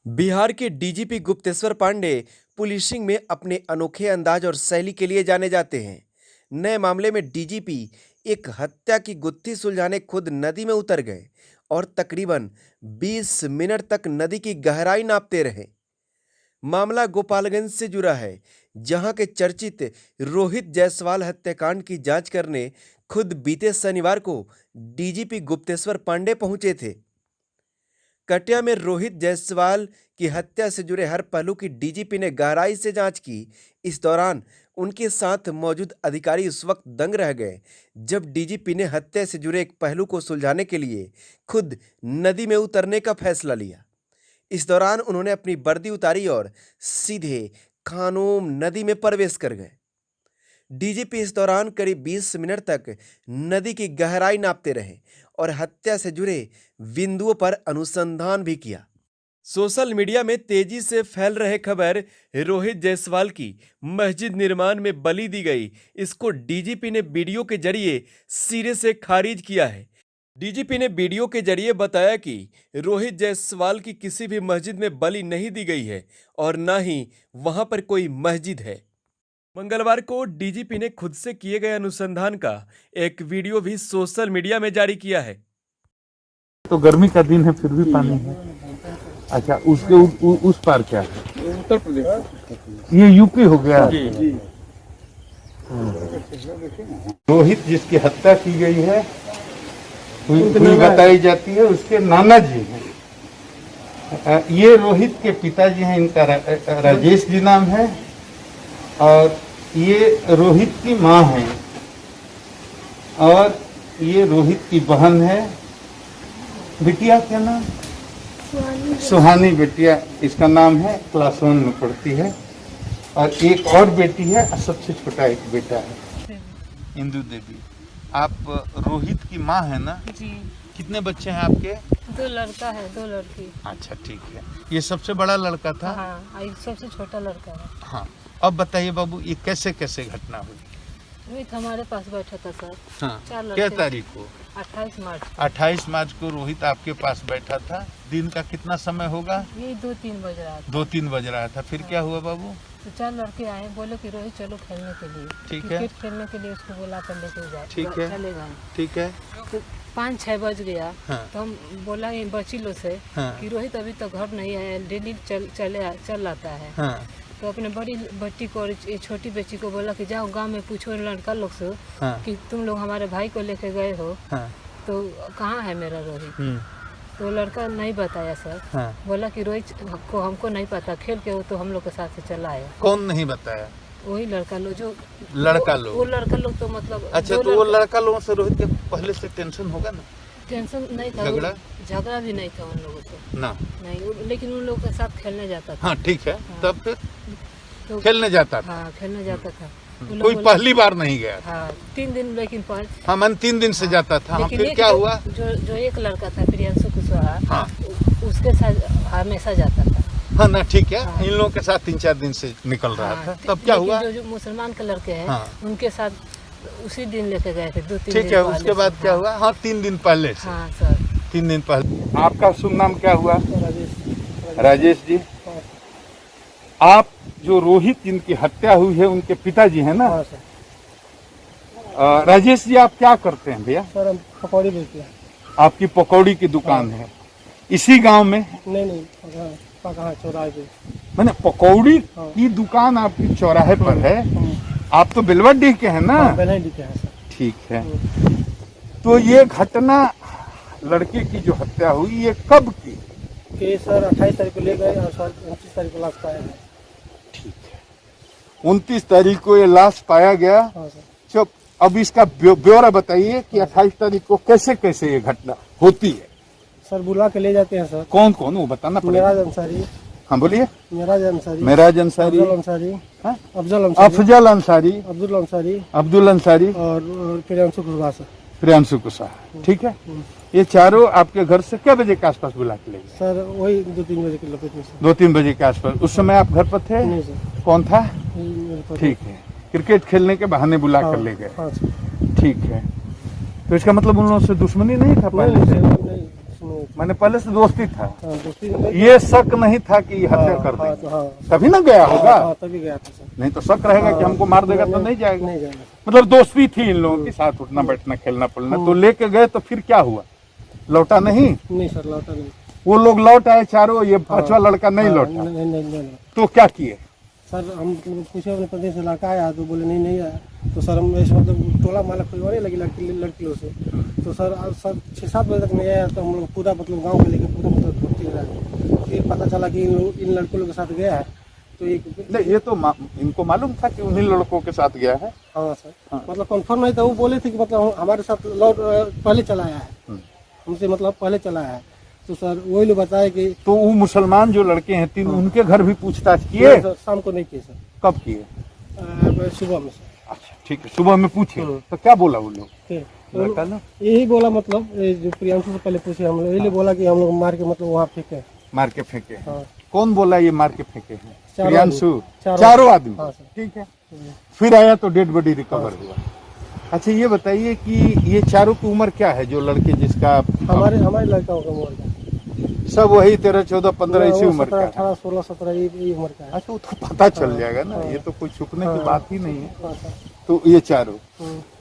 बिहार के DGP Gupteshwar Pandey policing में अपने अनोखे अंदाज और शैली के लिए जाने जाते हैं। नए मामले में डीजीपी एक हत्या की गुत्थी सुलझाने खुद नदी में उतर गए और तकरीबन 20 मिनट तक नदी की गहराई नापते रहे। मामला गोपालगंज से जुड़ा है, जहां के चर्चित रोहित जायसवाल हत्याकांड की जांच करने खुद बीते शनिवार को डीजीपी गुप्तेश्वर पांडे पहुंचे थे। कटिया में रोहित जायसवाल की हत्या से जुड़े हर पहलू की डीजीपी ने गहराई से जांच की। इस दौरान उनके साथ मौजूद अधिकारी उस वक्त दंग रह गए जब डीजीपी ने हत्या से जुड़े एक पहलू को सुलझाने के लिए खुद नदी में उतरने का फैसला लिया। इस दौरान उन्होंने अपनी वर्दी उतारी और सीधे खानोम नदी में प्रवेश कर गए। डीजीपी इस दौरान करीब 20 मिनट तक नदी की गहराई नापते रहे और हत्या से जुड़े बिंदुओं पर अनुसंधान भी किया। सोशल मीडिया में तेजी से फैल रहे खबर रोहित जायसवाल की मस्जिद निर्माण में बलि दी गई, इसको डीजीपी ने वीडियो के जरिए सिरे से खारिज किया है। डीजीपी ने वीडियो के जरिए बताया कि रोहित जायसवाल की किसी भी मस्जिद में बलि नहीं दी गई है और न ही वहां पर कोई मस्जिद है। मंगलवार को डीजीपी ने खुद से किए गए अनुसंधान का एक वीडियो भी सोशल मीडिया में जारी किया है। तो गर्मी का दिन है फिर भी पानी है। अच्छा, उसके उस पार क्या है? उत्तर प्रदेश। ये यूपी हो गया। रोहित जिसकी हत्या की गई है हुई बताई जाती है, उसके नाना जी हैं। ये रोहित के पिताजी हैं, इनका राजेश जी नाम है और ये रोहित की माँ है और ये रोहित की बहन है। बिटिया क्या नाम? सुहानी बेटिया इसका नाम है, क्लास 1 में पढ़ती है। और एक और बेटी है, सबसे छोटा एक बेटा है, इंदु देवी। आप रोहित की माँ है ना जी। कितने बच्चे हैं आपके? 2 लड़का है 2 लड़की। अच्छा, ठीक है। ये सबसे बड़ा लड़का था? हाँ, ये सबसे छोटा लड़का है। हाँ। अब बताइए बाबू, ये कैसे कैसे घटना हुई? रोहित हमारे पास बैठा था सर। हाँ। 4 लड़के। क्या तारीख को? 28 मार्च। 28 मार्च को रोहित आपके पास बैठा था। दिन का कितना समय होगा? ये 2-3 बज रहा था। 2-3 बज रहा था। फिर क्या हुआ बाबू? तो 4 लड़के आए, बोले कि रोहित चलो खेलने के लिए। ठीक है। क्रिकेट खेलने के लिए उसको बोला कर लेके जाए। ठीक है। चले गए। ठीक है। तो 5-6 बज गया। हाँ। तो हम बोला ये बच्ची लोग से हाँ। कि रोहित अभी तक घर नहीं है, डेली चल आता है। हाँ। तो अपने बड़ी बेटी को और ये छोटी बेटी को बोला कि जाओ गांव में पूछो लड़का लोग से हाँ। कि तुम लोग हमारे भाई को लेके गए हो, हाँ। तो कहाँ है मेरा रोहित? तो लड़का नहीं बताया सर। हाँ। बोला कि रोहित को हमको नहीं पता, खेल के वो तो हम लोग के साथ से चला आया। कौन नहीं बताया? वही लड़का लोग जो लड़का लोग। वो लड़का लोग तो मतलब अच्छा, तो वो लड़का लोगों से रोहित के पहले से टेंशन होगा ना? टेंशन नहीं था, झगड़ा भी नहीं था उन लोगों से ना। नहीं, लेकिन उन लोगों के साथ खेलने जाता था। हाँ, ठीक है। हाँ। तब फिर तो खेलने जाता था? हाँ, खेलने जाता था। उन कोई लोगों- पहली बार नहीं गया? हाँ, 3 दिन लेकिन पर। हाँ, मन 3 दिन से जाता था। हाँ, लेकिन फिर एक क्या हुआ? जो एक लड़का था प्रियांशु कुशवाहा, हाँ। उसके साथ हमेशा जाता था। हाँ ना, ठीक है। हाँ। इन लोगों के साथ 3-4 दिन से निकल रहा हाँ, था। तब क्या लेकिन हुआ? जो मुसलमान के लड़के हैं, हाँ। उनके साथ उसी दिन लेके गए थे 2-3 दिन ठीक है। पहले उसके बाद से। क्या हाँ। हुआ? हाँ, 3 दिन पहले से। हाँ सर। 3 दिन पहले। आपका शुभ नाम क्या हुआ? राजेश जी। आप जो रोहित जिनकी हत्या हुई है उनके पिताजी हैं ना? हाँ सर। राजेश जी, आप क्या करते हैं भैया? सर हम पकौड़ी बेचते हैं। आपकी पकौड़ी की दुकान है इसी गांव में? नहीं कहाँ चौराहे पे। मैंने पकौड़ी हाँ। की दुकान आपकी चौराहे पर है। आप तो बेलवाडी के हैं ना? बेलहंडी के हैं सर। ठीक है। तो ये घटना लड़के की जो हत्या हुई, ये कब की? कि सर 28 तारीख को ले गए और सर 29 तारीख को लाश पाया है। ठीक है। 29 तारीख को ये लाश पाया गया। हाँ सर। चुप। अब इसका ब्यौरा बताइए कि 28 तारीख को कैसे कैसे ये घटना होती है? सर बुला के ले जाते हैं सर। कौन कौन, वो बताना पड़ेगा। मेराज अंसारी। हाँ बोलिए। मेराज अंसारी। मेराज अंसारी। अफजल अंसारी। हाँ? अफजल अंसारी। अफजल अंसारी। अब्दुल अंसारी। अब्दुल अंसारी और प्रियांशु कुशवाहा सर। प्रियांशु कुशवाहा। ठीक है। ये चारों आपके घर से क्या बजे के आसपास बुला के ले गए? सर वही 2-3 बजे के लपेट में सर। 2-3 बजे के आसपास। उस समय आप घर पर थे? नहीं सर। कौन था? मेरे पास- ठीक है। क्रिकेट खेलने के बहाने बुला कर ले गए। हाँ सर। ठीक है। तो इसका मतलब उन लोगों से दुश्मनी नहीं था पहले नहीं से? सर, नहीं दुश्मनी थी। मैंने पहले से दोस्ती था, हाँ, दोस्ती में ये शक नहीं था कि हत्या कर हाँ, देंगे, हाँ, तभी ना गया होगा। हाँ, तभी गया था सर। नहीं तो शक रहेगा कि हमको मार देगा तो नहीं जाएगा। नहीं जाएगा। मतलब दोस्ती थी इन लोगों के साथ, उठना बैठना खेलना पड़ना। तो लेके गए तो फिर क्या हुआ, लौटा नहीं? नहीं सर, लौटा नहीं। वो लोग लौट आए चारों, ये पांचवा लड़का नहीं हाँ, लौटा। नहीं। तो क्या किए? सर हम पूछे अपने प्रदेश से लड़का आया तो बोले नहीं आया। तो सर हम ऐसे मतलब टोला माला खुलवाने लगी लड़की लोग से। तो सर अब सर 6-7 बजे तक नहीं आया। तो हम लोग पूरा मतलब गाँव को लेकर पूरा मतलब ढूंढते रहे। फिर पता चला कि इन लड़कों के साथ गया है। तो एक नहीं, ये तो इनको मालूम था कि उन्हीं लड़कों के साथ गया है। हाँ सर, मतलब कंफर्म नहीं था। वो बोले थे कि मतलब हमारे साथ पहले चला आया है, हमसे मतलब पहले चला आया है। तो सर वही लोग बताए कि तो वो मुसलमान जो लड़के हैं 3, उनके घर भी पूछताछ किए? शाम को नहीं किए सर। कब किए? सुबह में सर। अच्छा ठीक है, सुबह में पूछे तो क्या बोला वो लोग? लड़का ना यही बोला मतलब जो प्रियांशु से पहले पूछे हम लोग, यही बोला कि हम लोग मार के मतलब वहाँ फेंके। मार के फेंके हैं। हाँ। कौन बोला ये मार के फेंके हैं? चारों प्रियांशु? आदमी। चारों आदमी? हाँ सर। ठीक है। फिर आया तो डेड बॉडी रिकवर हुआ। अच्छा ये बताइए कि ये चारों की उम्र क्या है, जो लड़के जिसका? हमारे लड़काओं का उम्र का सब वही 13, 14, 15 इसी उम्र का है। 18, 16, 17 ये उम्र का है। अच्छा वो तो पता चल जाएगा ना, ये तो कोई छुपने की बात ही नहीं है। हाँ सर। तो ये चारों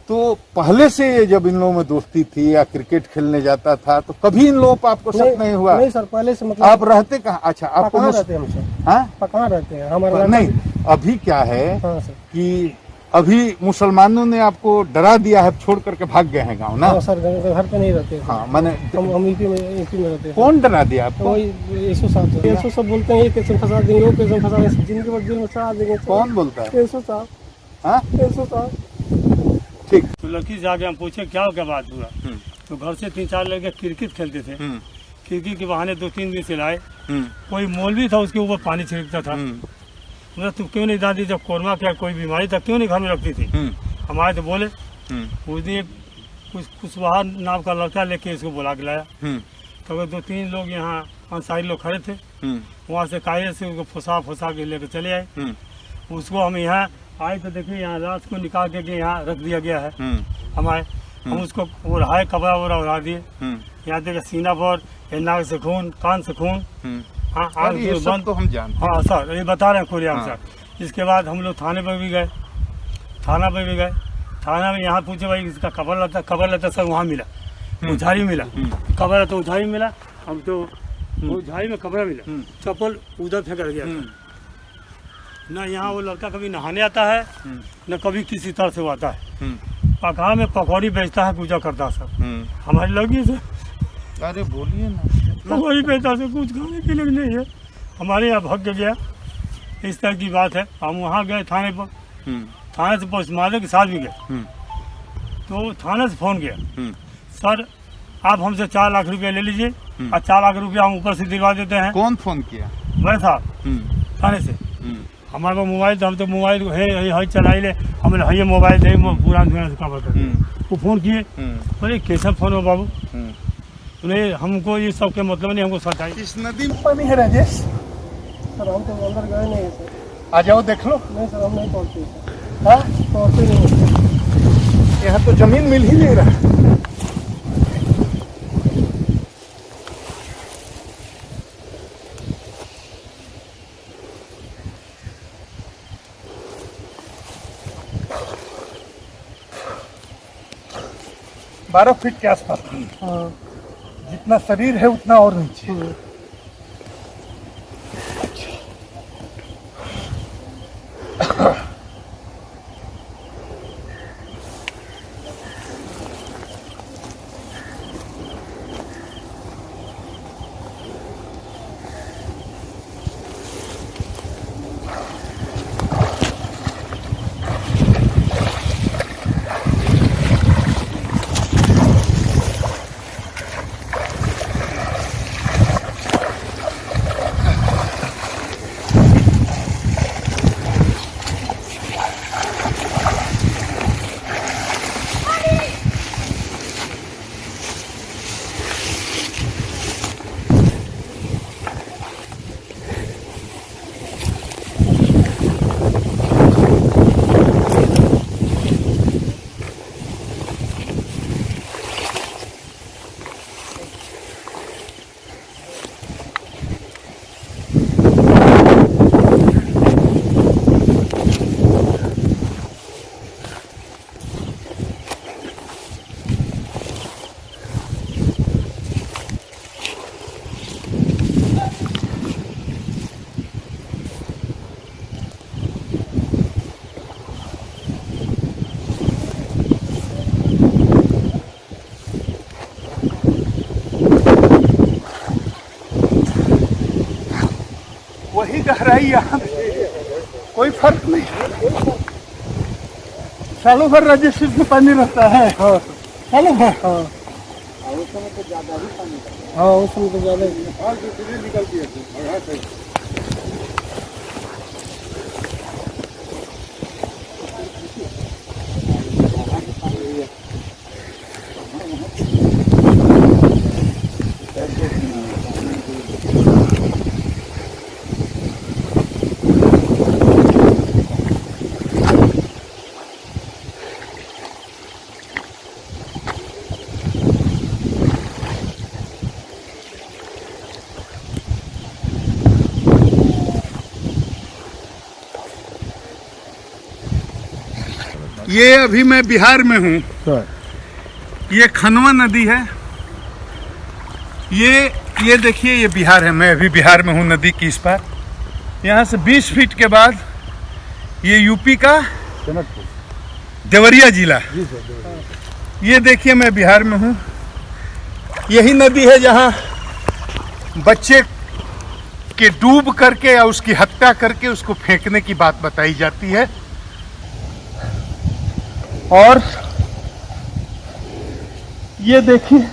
तो पहले से ये जब इन लोगों में दोस्ती थी या क्रिकेट खेलने जाता था तो कभी इन लोगों पर आपको शक नहीं हुआ? नहीं सर, पहले से मतलब आप रहते कहाँ? अच्छा आपको कहाँ रहते हैं हम सर? हाँ कहाँ रहते हैं हमारे? नहीं, अभी क्या है हाँ सर। कि अभी मुसलमानों ने आपको डरा दिया है, छोड़ करके भाग गए हैं गाँव ना? हाँ सर, घर पे नहीं रहते हैं। हाँ मैंने हम यूपी में रहते हैं। कौन डरा दिया आपको? वही 107 सब बोलते हैं, ये कैसे फंसा देंगे, वो कैसे फंसा देंगे, जिनके बाद जेल में चढ़ा देंगे। कौन बोलता है? 107। हाँ 107। ठीक। तो लड़की से आगे हम पूछे क्या बात हुआ। तो घर से 3-4 लड़के क्रिकेट खेलते थे। क्रिकेट के बहाने 2-3 दिन से लाए। कोई मौलवी था, उसके ऊपर पानी छिड़कता था। मतलब तुम क्यों नहीं दादी, जब कोरोना क्या कोई बीमारी था क्यों नहीं घर में रखती थी? हमारे तो बोले। उस दिन कुशवाहा नाम का लड़का लेके इसको बुला के लाया। तो 2-3 लोग यहाँ अंसारी लोग खड़े थे, वहाँ से कायदे से उसको फुसा के लेकर चले आए। उसको हम यहाँ आए तो देखिए यहाँ रात को निकाल के यहाँ रख दिया गया है। हमारे हम उसको उड़ाए, कपड़ा उड़ा दिए। यहाँ देखे सीना पर, नाक से खून, कान से खून। हाँ ये सब तो हम जानते हैं। हाँ सर, ये बता रहे हैं खुलेआम सर। इसके बाद हम लोग थाने पर भी गए, थाना में यहाँ पूछे भाई इसका खबर लेता सर वहाँ मिला, उधारी मिला। खबर है तो उधारी मिला, हम तो उधारी में कपड़ा मिला, चप्पल उधर फेंक गया था। न यहाँ वो लड़का कभी नहाने आता है, न कभी किसी तरह से वो आता है। पकड़ा में पकौड़ी बेचता है, पूजा करता है सर। हमारी लड़की से अरे बोलिए ना। पकौड़ी बेचता से कुछ खाने के लिए नहीं है। हमारे यहाँ भग गया, इस तरह की बात है। हम वहाँ गए थाने पर, थाने से पोस्टमार्टम के साथ भी गए। तो थाने से फ़ोन किया, सर आप हमसे 4 लाख रुपया ले लीजिए और 4 लाख रुपया हम ऊपर से दिलवा देते हैं। कौन फोन किया? मैं साहब थाने से। हमारे पास मोबाइल था, हम तो मोबाइल है चलाई ले, हमें है मोबाइल थे पुराना से कवर कर। वो फ़ोन किए, बोले कैसा फ़ोन हो बाबू? नहीं हमको ये सब के मतलब नहीं, हमको सच्चाई। इस नदी में पानी है राजेश? सर हम तो अंदर गए नहीं है सर। आ जाओ देख लो। नहीं सर, हम नहीं पहुँचते सर। हाँ पहुँचते नहीं है। यहाँ तो जमीन मिल ही नहीं रहा। बारह फीट के आसपास। हाँ। जितना शरीर है उतना और नीचे। गहराई यहाँ कोई फर्क नहीं। सालों भर राजेश में पानी रहता है। हाँ सालों भर। हाँ उस समय तो ज़्यादा ही पानी। हाँ उस समय तो ज़्यादा ही निकलती है। ये अभी मैं बिहार में हूँ। ये खनवा नदी है। ये देखिए, ये बिहार है। मैं अभी बिहार में हूँ नदी की इस पार। यहाँ से 20 फीट के बाद ये यूपी का देवरिया जिला। ये देखिए, मैं बिहार में हूँ। यही नदी है जहाँ बच्चे के डूब करके या उसकी हत्या करके उसको फेंकने की बात बताई जाती है। और ये देखिए,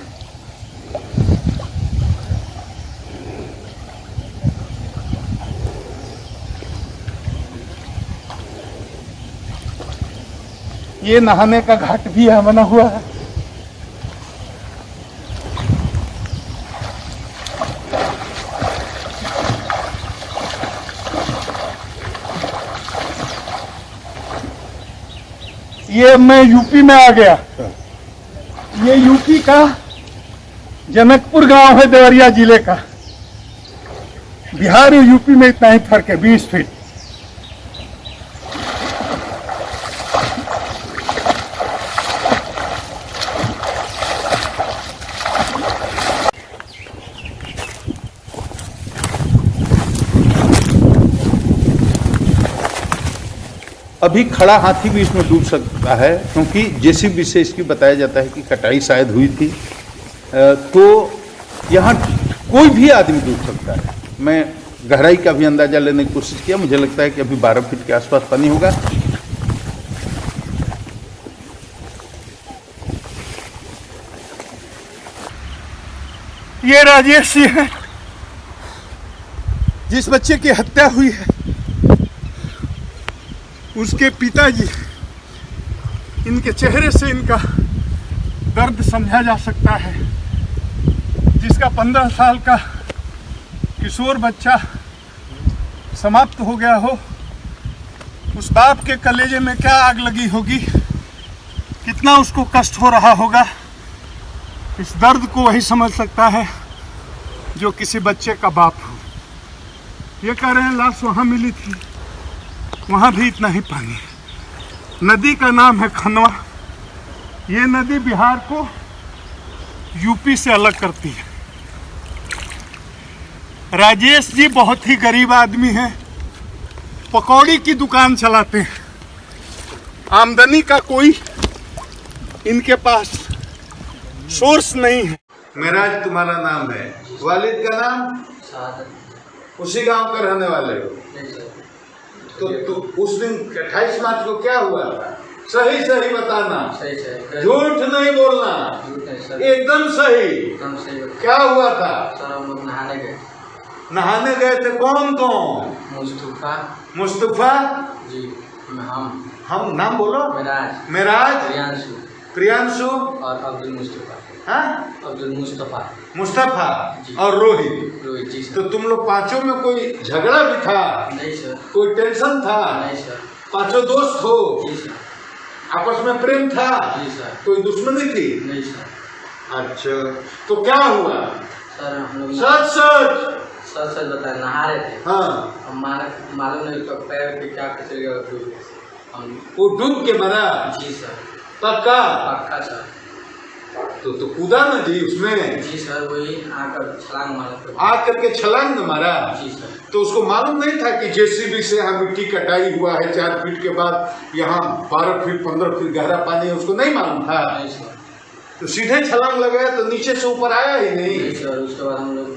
ये नहाने का घाट भी यहाँ बना हुआ है। ये मैं यूपी में आ गया। ये यूपी का जनकपुर गांव है, देवरिया जिले का। बिहार और यूपी में इतना ही फर्क है, 20 फीट। अभी खड़ा हाथी भी इसमें डूब सकता है, क्योंकि जेसीबी से इसकी बताया जाता है कि कटाई शायद हुई थी। तो यहाँ कोई भी आदमी डूब सकता है। मैं गहराई का भी अंदाजा लेने की कोशिश किया। मुझे लगता है कि अभी 12 फीट के आसपास पानी होगा। ये राजेश जी है, जिस बच्चे की हत्या हुई है। उसके पिताजी, इनके चेहरे से इनका दर्द समझा जा सकता है। जिसका 15 साल का किशोर बच्चा समाप्त हो गया हो, उस बाप के कलेजे में क्या आग लगी होगी, कितना उसको कष्ट हो रहा होगा। इस दर्द को वही समझ सकता है जो किसी बच्चे का बाप हो। ये कह रहे हैं लाश वहाँ मिली थी, वहाँ भी इतना ही पानी है। नदी का नाम है खनवा। ये नदी बिहार को यूपी से अलग करती है। राजेश जी बहुत ही गरीब आदमी हैं, पकौड़ी की दुकान चलाते हैं। आमदनी का कोई इनके पास सोर्स नहीं है। मेराज तुम्हारा नाम है, वालिद का नाम? उसी गांव का रहने वाले हो? तो उस दिन 28 मार्च को क्या हुआ था? सही सही बताना, झूठ नहीं बोलना, एकदम सही। क्या हुआ था? सर हम लोग नहाने गए थे। कौन कौन? मुस्तफा जी, हम नाम बोलो। मेराज, प्रियांशु और अब्दुल मुस्तफा। हाँ, अब्दुल मुस्तफा और रोहित जी सर। तो तुम लोग पांचों में कोई झगड़ा भी था? नहीं सर। कोई टेंशन था? नहीं सर। पांचों दोस्त हो? जी सर। आपस में प्रेम था? जी सर। कोई दुश्मनी थी? नहीं सर। अच्छा, तो क्या हुआ? सर हम लोग सच बताए, नहा रहे थे। हाँ, हम मालूम नहीं तो पैर पे क्या फिसल गया, हम वो डूब के मरा? जी सर। पक्का सर। तो कूदा न जी उसमें? जी सर, वही आकर छलांग मारा। आकर के छलांग मारा? जी सर। तो उसको मालूम नहीं था कि जेसीबी से यहाँ मिट्टी कटाई हुआ है 4 फीट के बाद यहाँ 12 फीट 15 फीट गहरा पानी है? उसको नहीं मालूम था? नहीं सर। तो सीधे छलांग लगाया तो नीचे से ऊपर आया ही नहीं? सर। उसके बाद हम लोग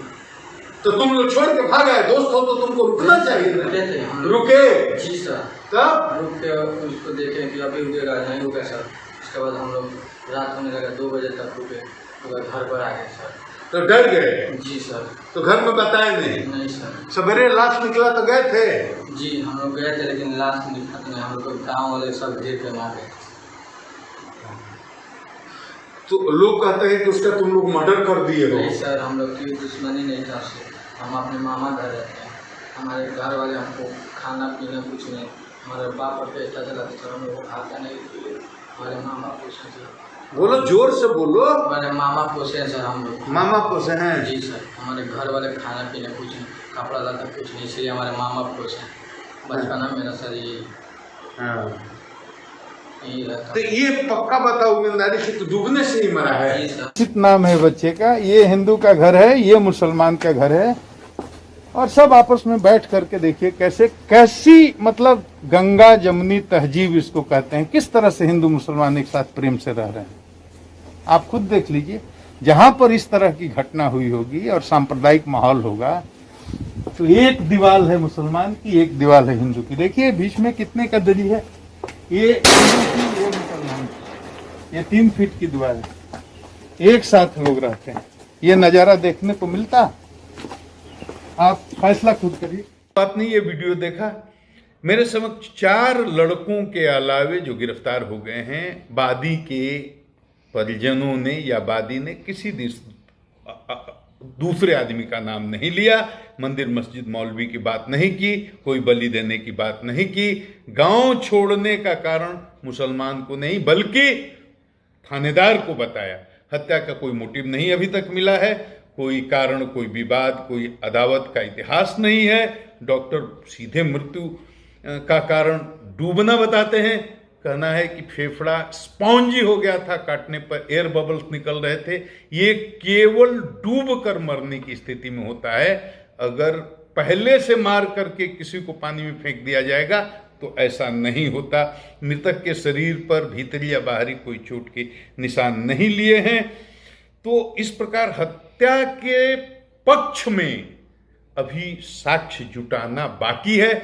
तो तुम लोग छोड़ के भाग आए, दोस्त हो तो तुमको रुकना चाहिए रुके थे था। हम। रुके जी सर। तब रुक के उसको देखे कि अभी रुकेगा नहीं रुके सर। उसके बाद हम लोग रात होने लगा 2 बजे तक रुके, तो घर पर आ गए सर। तो डर गए? जी सर। तो घर में बताए नहीं? नहीं सर। सवेरे लाश निकला तो गए थे? जी हम लोग गए थे, लेकिन लाश निकला नहीं। हम लोग गाँव वाले सब घेर के मार गए। तो लोग कहते हैं कि उसका तुम लोग मर्डर कर दिए हो। नहीं सर, हम लोग की दुश्मनी नहीं था उससे। हम अपने मामा घर रहते हैं। हमारे घर वाले हमको खाना पीना कुछ नहीं, हमारे बाप और बेटा चला था, हम लोग खाता नहीं पिए। हमारे मामा पोसे सर। बोलो, जोर से बोलो। हमारे मामा पोसे हैं सर हम लोग। मामा पोसे हैं? जी सर। हमारे घर वाले खाना पीना कुछ नहीं, कपड़ा लता कुछ नहीं, इसलिए हमारे मामा पोसे हैं। बचपना मेरा सर यही रहता। तो ये पक्का बताओ ईमानदारी से, तो डूबने से ही मरा है? जी सर। निश्चित नाम है बच्चे का, ये हिंदू का घर है, ये मुसलमान का घर है, और सब आपस में बैठ करके देखिए कैसी मतलब गंगा जमुनी तहजीब इसको कहते हैं, किस तरह से हिंदू मुसलमान एक साथ प्रेम से रह रहे हैं। आप खुद देख लीजिए, जहां पर इस तरह की घटना हुई होगी और सांप्रदायिक माहौल होगा, तो एक दीवार है मुसलमान की, एक दीवार है हिंदू की। देखिए बीच में कितने का दरी है, ये हिंदू की, ये मुसलमान की, ये 3 फीट की दीवार है, एक साथ लोग रहते हैं। ये नजारा देखने को मिलता, आप फैसला खुद करिए। बात नहीं, ये वीडियो देखा, मेरे समक्ष 4 लड़कों के अलावे जो गिरफ्तार हो गए हैं, वादी के परिजनों ने या वादी ने किसी दूसरे आदमी का नाम नहीं लिया, मंदिर मस्जिद मौलवी की बात नहीं की, कोई बलि देने की बात नहीं की, गांव छोड़ने का कारण मुसलमान को नहीं बल्कि थानेदार को बताया। हत्या का कोई मोटिव नहीं अभी तक मिला है, कोई कारण, कोई विवाद, कोई अदावत का इतिहास नहीं है। डॉक्टर सीधे मृत्यु का कारण डूबना बताते हैं, कहना है कि फेफड़ा स्पॉन्जी हो गया था, काटने पर एयर बबल्स निकल रहे थे। ये केवल डूब कर मरने की स्थिति में होता है। अगर पहले से मार करके किसी को पानी में फेंक दिया जाएगा तो ऐसा नहीं होता। मृतक के शरीर पर भीतरी या बाहरी कोई चोट के निशान नहीं लिए हैं। तो इस प्रकार हत्या के पक्ष में अभी साक्ष्य जुटाना बाकी है।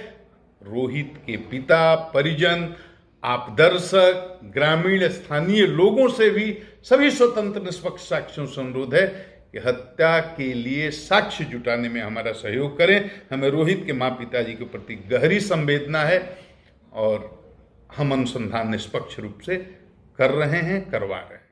रोहित के पिता, परिजन, आप दर्शक, ग्रामीण स्थानीय लोगों से भी सभी स्वतंत्र निष्पक्ष साक्ष्यों से अनुरोध है कि हत्या के लिए साक्ष्य जुटाने में हमारा सहयोग करें। हमें रोहित के माँ पिताजी के प्रति गहरी संवेदना है और हम अनुसंधान निष्पक्ष रूप से कर रहे हैं, करवा रहे हैं।